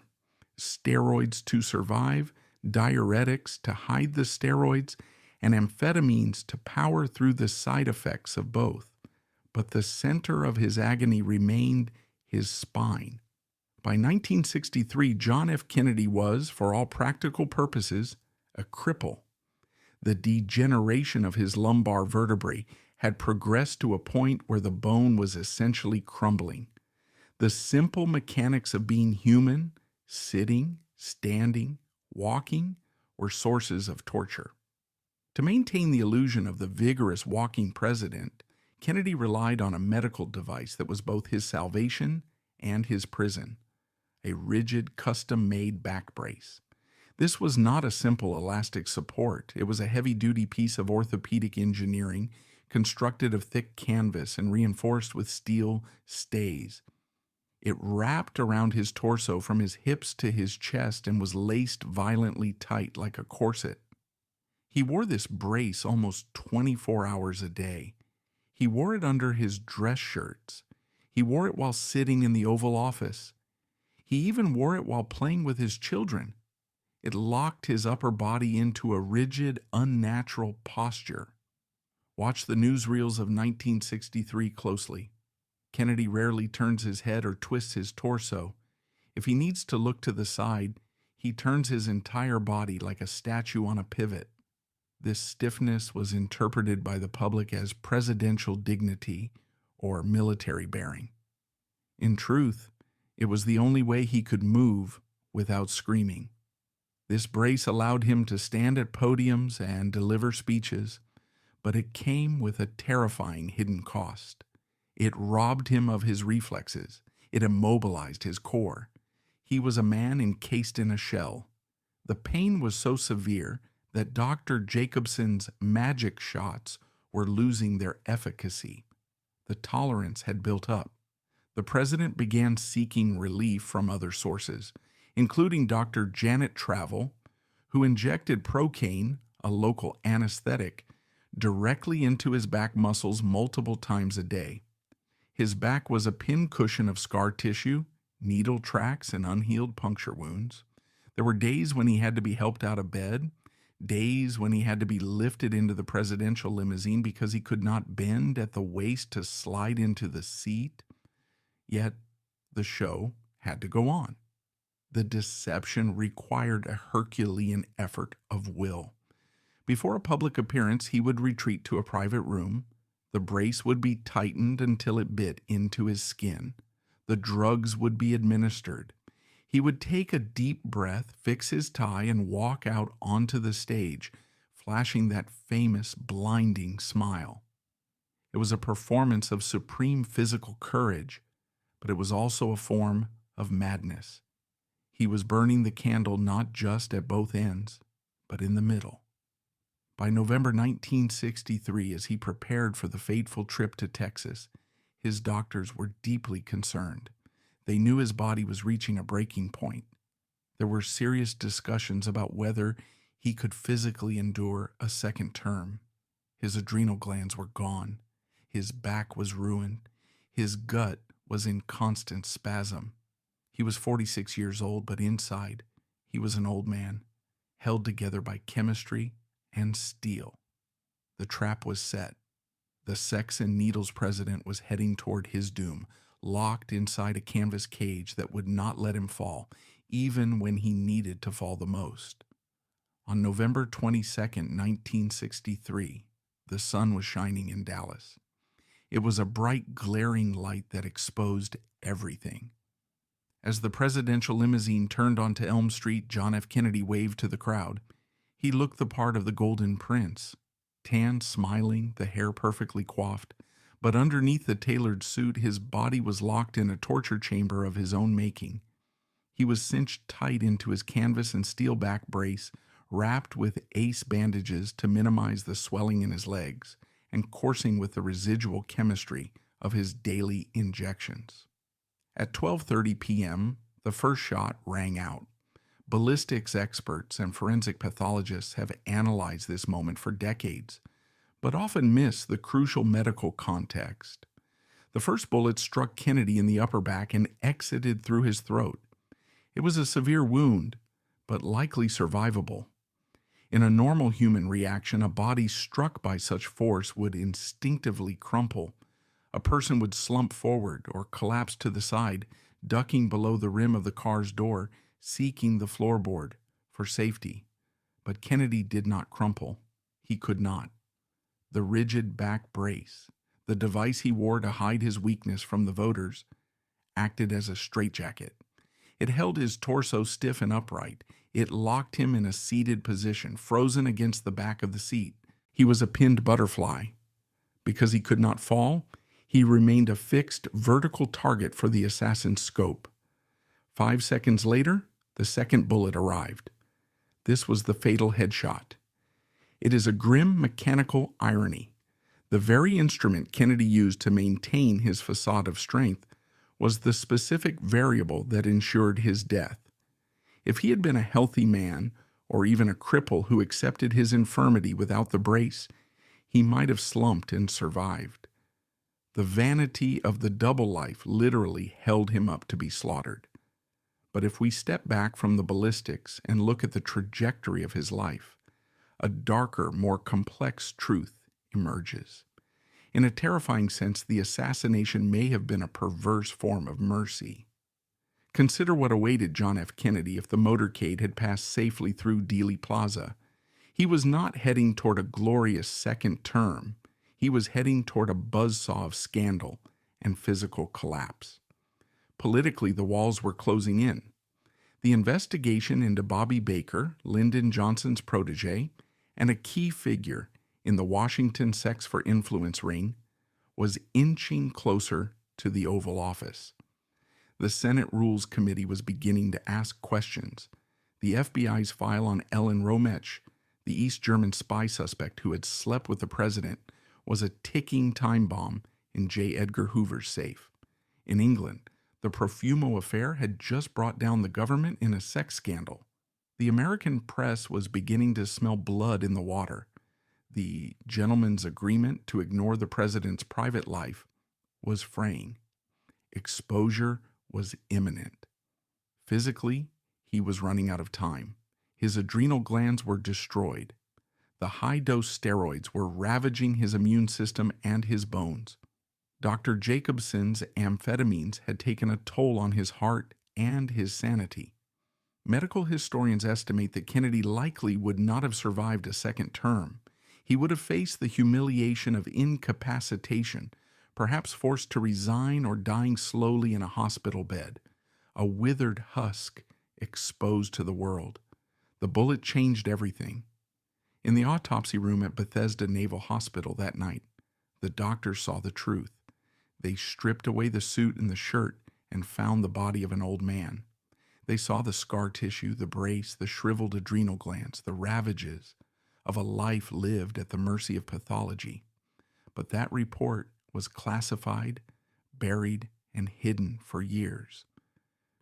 Speaker 1: Steroids to survive, diuretics to hide the steroids, and amphetamines to power through the side effects of both. But the center of his agony remained his spine. By 1963, John F. Kennedy was, for all practical purposes, a cripple. The degeneration of his lumbar vertebrae had progressed to a point where the bone was essentially crumbling. The simple mechanics of being human, sitting, standing, walking, were sources of torture. To maintain the illusion of the vigorous walking president, Kennedy relied on a medical device that was both his salvation and his prison, a rigid, custom-made back brace. This was not a simple elastic support. It was a heavy-duty piece of orthopedic engineering constructed of thick canvas and reinforced with steel stays. It wrapped around his torso from his hips to his chest and was laced violently tight like a corset. He wore this brace almost 24 hours a day. He wore it under his dress shirts. He wore it while sitting in the Oval Office. He even wore it while playing with his children. It locked his upper body into a rigid, unnatural posture. Watch the newsreels of 1963 closely. Kennedy rarely turns his head or twists his torso. If he needs to look to the side, he turns his entire body like a statue on a pivot. This stiffness was interpreted by the public as presidential dignity or military bearing. In truth, it was the only way he could move without screaming. This brace allowed him to stand at podiums and deliver speeches, but it came with a terrifying hidden cost. It robbed him of his reflexes. It immobilized his core. He was a man encased in a shell. The pain was so severe that Dr. Jacobson's magic shots were losing their efficacy. The tolerance had built up. The president began seeking relief from other sources, including Dr. Janet Travel, who injected procaine, a local anesthetic, directly into his back muscles multiple times a day. His back was a pincushion of scar tissue, needle tracks, and unhealed puncture wounds. There were days when he had to be helped out of bed, days when he had to be lifted into the presidential limousine because he could not bend at the waist to slide into the seat. Yet the show had to go on. The deception required a Herculean effort of will. Before a public appearance, he would retreat to a private room. The brace would be tightened until it bit into his skin. The drugs would be administered. He would take a deep breath, fix his tie, and walk out onto the stage, flashing that famous, blinding smile. It was a performance of supreme physical courage, but it was also a form of madness. He was burning the candle not just at both ends, but in the middle. By November 1963, as he prepared for the fateful trip to Texas, his doctors were deeply concerned. They knew his body was reaching a breaking point. There were serious discussions about whether he could physically endure a second term. His adrenal glands were gone. His back was ruined. His gut was in constant spasm. He was 46 years old, but inside, he was an old man, held together by chemistry and steel. The trap was set. The sex and needles president was heading toward his doom, locked inside a canvas cage that would not let him fall, even when he needed to fall the most. On November 22, 1963, the sun was shining in Dallas. It was a bright, glaring light that exposed everything. As the presidential limousine turned onto Elm Street, John F. Kennedy waved to the crowd. He looked the part of the Golden Prince, tan, smiling, the hair perfectly coiffed, but underneath the tailored suit, his body was locked in a torture chamber of his own making. He was cinched tight into his canvas and steel back brace, wrapped with ace bandages to minimize the swelling in his legs, and coursing with the residual chemistry of his daily injections. At 12:30 p.m., the first shot rang out. Ballistics experts and forensic pathologists have analyzed this moment for decades, but often miss the crucial medical context. The first bullet struck Kennedy in the upper back and exited through his throat. It was a severe wound, but likely survivable. In a normal human reaction, a body struck by such force would instinctively crumple. A person would slump forward or collapse to the side, ducking below the rim of the car's door, seeking the floorboard for safety. But Kennedy did not crumple. He could not. The rigid back brace, the device he wore to hide his weakness from the voters, acted as a straitjacket. It held his torso stiff and upright. It locked him in a seated position, frozen against the back of the seat. He was a pinned butterfly. Because he could not fall, he remained a fixed vertical target for the assassin's scope. 5 seconds later, the second bullet arrived. This was the fatal headshot. It is a grim mechanical irony. The very instrument Kennedy used to maintain his facade of strength was the specific variable that ensured his death. If he had been a healthy man, or even a cripple who accepted his infirmity without the brace, he might have slumped and survived. The vanity of the double life literally held him up to be slaughtered. But if we step back from the ballistics and look at the trajectory of his life, a darker, more complex truth emerges. In a terrifying sense, the assassination may have been a perverse form of mercy. Consider what awaited John F. Kennedy if the motorcade had passed safely through Dealey Plaza. He was not heading toward a glorious second term. He was heading toward a buzzsaw of scandal and physical collapse. Politically, the walls were closing in. The investigation into Bobby Baker, Lyndon Johnson's protege, and a key figure in the Washington sex for influence ring, was inching closer to the Oval Office. The Senate Rules Committee was beginning to ask questions. The FBI's file on Ellen Romech, the East German spy suspect who had slept with the president, was a ticking time bomb in J. Edgar Hoover's safe. In England, the Profumo affair had just brought down the government in a sex scandal. The American press was beginning to smell blood in the water. The gentleman's agreement to ignore the president's private life was fraying. Exposure was imminent. Physically, he was running out of time. His adrenal glands were destroyed. The high-dose steroids were ravaging his immune system and his bones. Dr. Jacobson's amphetamines had taken a toll on his heart and his sanity. Medical historians estimate that Kennedy likely would not have survived a second term. He would have faced the humiliation of incapacitation, perhaps forced to resign or dying slowly in a hospital bed, a withered husk exposed to the world. The bullet changed everything. In the autopsy room at Bethesda Naval Hospital that night, the doctors saw the truth. They stripped away the suit and the shirt and found the body of an old man. They saw the scar tissue, the brace, the shriveled adrenal glands, the ravages of a life lived at the mercy of pathology. But that report was classified, buried, and hidden for years.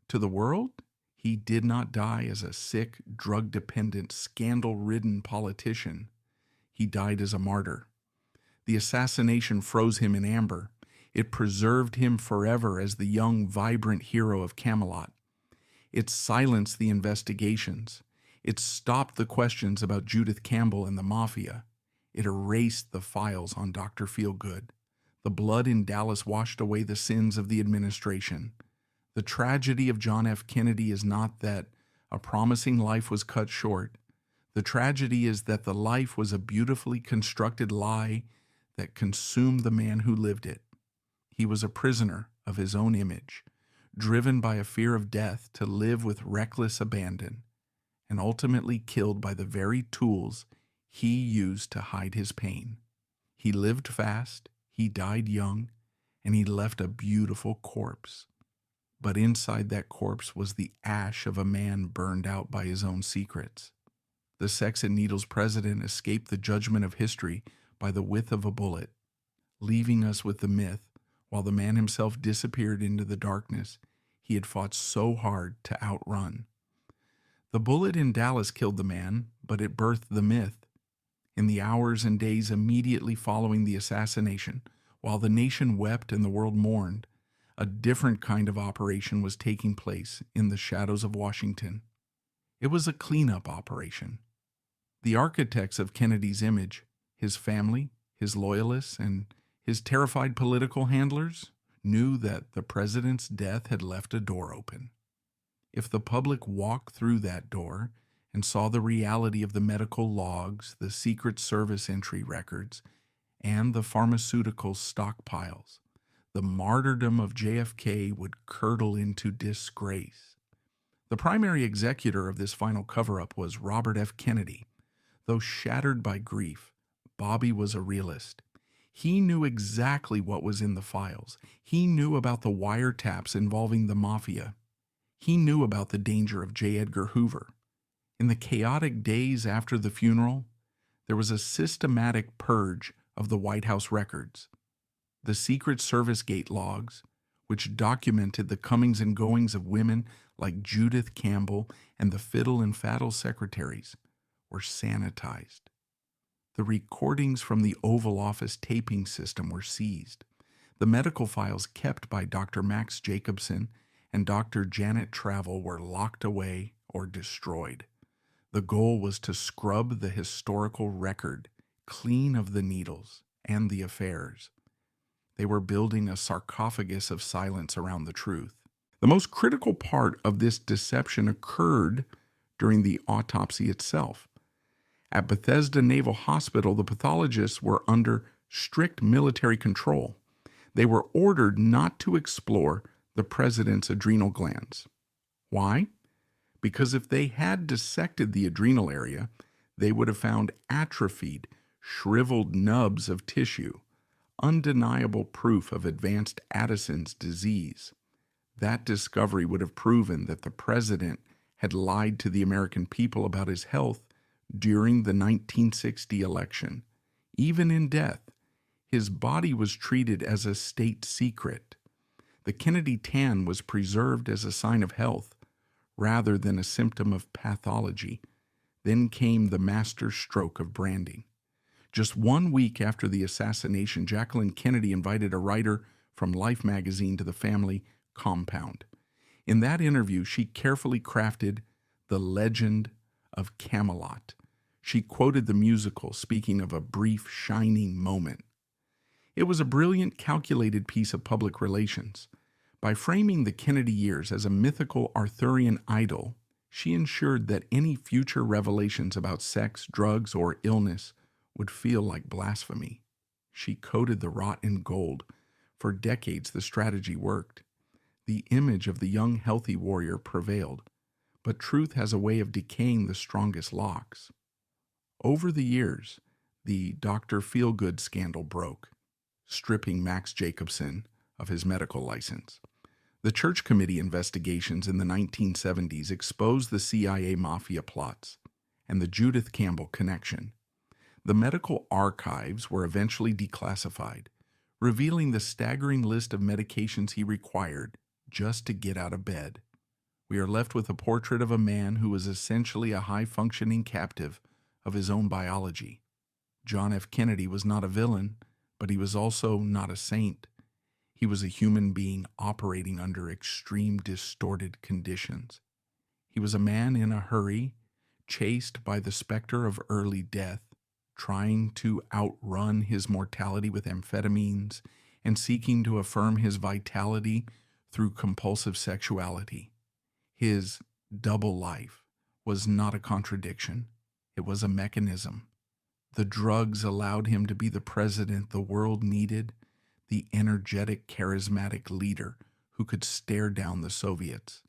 Speaker 1: To the world, he did not die as a sick, drug-dependent, scandal-ridden politician. He died as a martyr. The assassination froze him in amber. It preserved him forever as the young, vibrant hero of Camelot. It silenced the investigations. It stopped the questions about Judith Campbell and the Mafia. It erased the files on Dr. Feelgood. The blood in Dallas washed away the sins of the administration. The tragedy of John F. Kennedy is not that a promising life was cut short. The tragedy is that the life was a beautifully constructed lie that consumed the man who lived it. He was a prisoner of his own image, driven by a fear of death to live with reckless abandon, and ultimately killed by the very tools he used to hide his pain. He lived fast, he died young, and he left a beautiful corpse. But inside that corpse was the ash of a man burned out by his own secrets. The Sex and Needles president escaped the judgment of history by the width of a bullet, leaving us with the myth, while the man himself disappeared into the darkness he had fought so hard to outrun. The bullet in Dallas killed the man, but it birthed the myth. In the hours and days immediately following the assassination, while the nation wept and the world mourned, a different kind of operation was taking place in the shadows of Washington. It was a cleanup operation. The architects of Kennedy's image, his family, his loyalists, and his terrified political handlers, knew that the president's death had left a door open. If the public walked through that door and saw the reality of the medical logs, the Secret Service entry records, and the pharmaceutical stockpiles, the martyrdom of JFK would curdle into disgrace. The primary executor of this final cover-up was Robert F. Kennedy. Though shattered by grief, Bobby was a realist. He knew exactly what was in the files. He knew about the wiretaps involving the Mafia. He knew about the danger of J. Edgar Hoover. In the chaotic days after the funeral, there was a systematic purge of the White House records. The Secret Service gate logs, which documented the comings and goings of women like Judith Campbell and the fiddle and faddle secretaries, were sanitized. The recordings from the Oval Office taping system were seized. The medical files kept by Dr. Max Jacobson and Dr. Janet Travel were locked away or destroyed. The goal was to scrub the historical record clean of the needles and the affairs. They were building a sarcophagus of silence around the truth. The most critical part of this deception occurred during the autopsy itself. At Bethesda Naval Hospital, the pathologists were under strict military control. They were ordered not to explore the president's adrenal glands. Why? Because if they had dissected the adrenal area, they would have found atrophied, shriveled nubs of tissue, undeniable proof of advanced Addison's disease. That discovery would have proven that the president had lied to the American people about his health during the 1960 election. Even in death, his body was treated as a state secret. The Kennedy tan was preserved as a sign of health rather than a symptom of pathology. Then came the master stroke of branding. Just 1 week after the assassination, Jacqueline Kennedy invited a writer from Life magazine to the family compound. In that interview, she carefully crafted the legend of Camelot. She quoted the musical, speaking of a brief, shining moment. It was a brilliant, calculated piece of public relations. By framing the Kennedy years as a mythical Arthurian idyll, she ensured that any future revelations about sex, drugs, or illness would feel like blasphemy. She coated the rot in gold. For decades, the strategy worked. The image of the young, healthy warrior prevailed, but truth has a way of decaying the strongest locks. Over the years, the Dr. Feelgood scandal broke, stripping Max Jacobson of his medical license. The Church Committee investigations in the 1970s exposed the CIA Mafia plots and the Judith Campbell connection. The medical archives were eventually declassified, revealing the staggering list of medications he required just to get out of bed. We are left with a portrait of a man who was essentially a high-functioning captive of his own biology. John F. Kennedy was not a villain, but he was also not a saint. He was a human being operating under extreme, distorted conditions. He was a man in a hurry, chased by the specter of early death, trying to outrun his mortality with amphetamines and seeking to affirm his vitality through compulsive sexuality. His double life was not a contradiction. It was a mechanism. The drugs allowed him to be the president the world needed, the energetic, charismatic leader who could stare down the Soviets.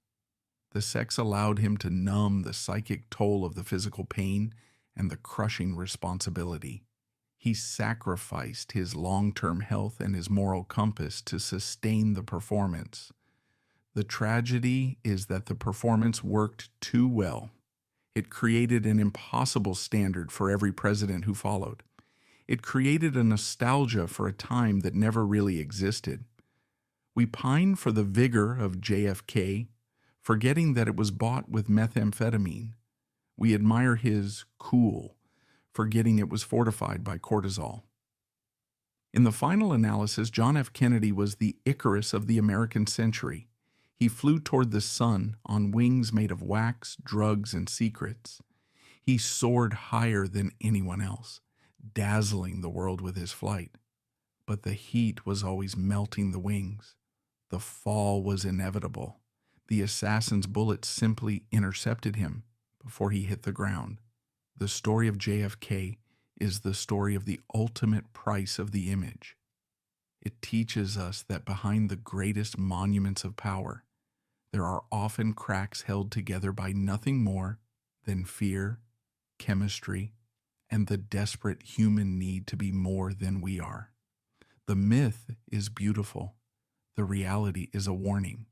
Speaker 1: The sex allowed him to numb the psychic toll of the physical pain and the crushing responsibility. He sacrificed his long-term health and his moral compass to sustain the performance. The tragedy is that the performance worked too well. It created an impossible standard for every president who followed. It created a nostalgia for a time that never really existed. We pine for the vigor of JFK, forgetting that it was bought with methamphetamine. We admire his cool, forgetting it was fortified by cortisol. In the final analysis, John F. Kennedy was the Icarus of the American century. He flew toward the sun on wings made of wax, drugs, and secrets. He soared higher than anyone else, dazzling the world with his flight. But the heat was always melting the wings. The fall was inevitable. The assassin's bullet simply intercepted him before he hit the ground. The story of JFK is the story of the ultimate price of the image. It teaches us that behind the greatest monuments of power, there are often cracks held together by nothing more than fear, chemistry, and the desperate human need to be more than we are. The myth is beautiful. The reality is a warning.